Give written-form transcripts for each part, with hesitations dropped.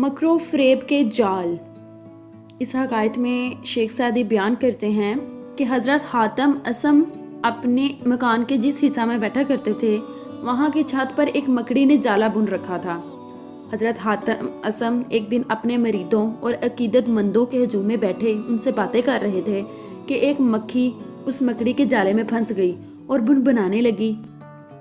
مکر و فریب کے جال۔ اس حکایت میں شیخ سعدی بیان کرتے ہیں کہ حضرت حاتم اصم اپنے مکان کے جس حصہ میں بیٹھا کرتے تھے وہاں کی چھت پر ایک مکڑی نے جالا بن رکھا تھا۔ حضرت حاتم اصم ایک دن اپنے مریدوں اور عقیدت مندوں کے ہجوم میں بیٹھے ان سے باتیں کر رہے تھے کہ ایک مکھی اس مکڑی کے جالے میں پھنس گئی اور بنبنانے لگی۔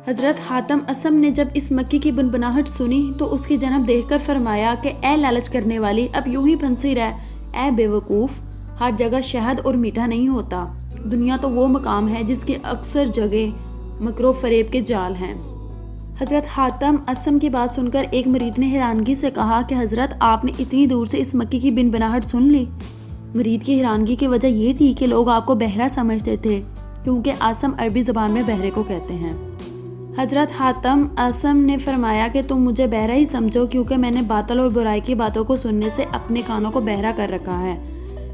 حضرت حاتم اصم نے جب اس مکھی کی بنبناہٹ سنی تو اس کی جانب دیکھ کر فرمایا کہ اے لالچ کرنے والی، اب یوں ہی پھنسی رہ، اے بے وقوف، ہر جگہ شہد اور میٹھا نہیں ہوتا۔ دنیا تو وہ مقام ہے جس کی اکثر جگہ مکر و فریب کے جال ہیں۔ حضرت حاتم اصم کی بات سن کر ایک مرید نے حیرانگی سے کہا کہ حضرت آپ نے اتنی دور سے اس مکھی کی بنبناہٹ سن لی؟ مرید کی حیرانگی کی وجہ یہ تھی کہ لوگ آپ کو بہرا سمجھتے تھے، کیونکہ اصم عربی زبان میں بہرے کو کہتے ہیں۔ حضرت حاتم اصم نے فرمایا کہ تم مجھے بہرا ہی سمجھو، کیونکہ میں نے باطل اور برائی کی باتوں کو سننے سے اپنے کانوں کو بہرا کر رکھا ہے۔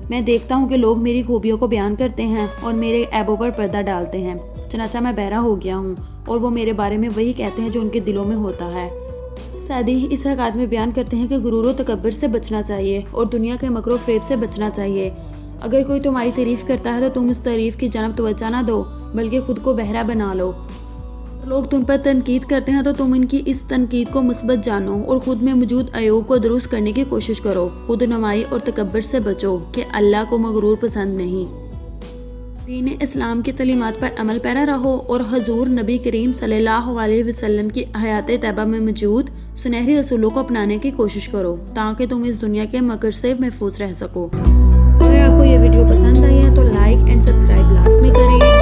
میں دیکھتا ہوں کہ لوگ میری خوبیوں کو بیان کرتے ہیں اور میرے عیبوں پر پردہ ڈالتے ہیں، چنانچہ میں بہرا ہو گیا ہوں اور وہ میرے بارے میں وہی کہتے ہیں جو ان کے دلوں میں ہوتا ہے۔ سعدی اس حکایت میں بیان کرتے ہیں کہ غرور و تکبر سے بچنا چاہیے اور دنیا کے مکر و فریب سے بچنا چاہیے۔ اگر کوئی تمہاری تعریف کرتا ہے تو تم اس تعریف کی جانب توجہ نہ دو، بلکہ خود کو بہرا بنا لو۔ لوگ تم پر تنقید کرتے ہیں تو تم ان کی اس تنقید کو مثبت جانو اور خود میں موجود عیوب کو درست کرنے کی کوشش کرو۔ خود نمائی اور تکبر سے بچو کہ اللہ کو مغرور پسند نہیں۔ دین اسلام کی تعلیمات پر عمل پیرا رہو اور حضور نبی کریم صلی اللہ علیہ وسلم کی حیات طیبہ میں موجود سنہری اصولوں کو اپنانے کی کوشش کرو تاکہ تم اس دنیا کے مکر سے محفوظ رہ سکو۔ اگر آپ کو یہ ویڈیو پسند آئی ہے تو لائک اینڈ سبسکرائب لازمی کریں۔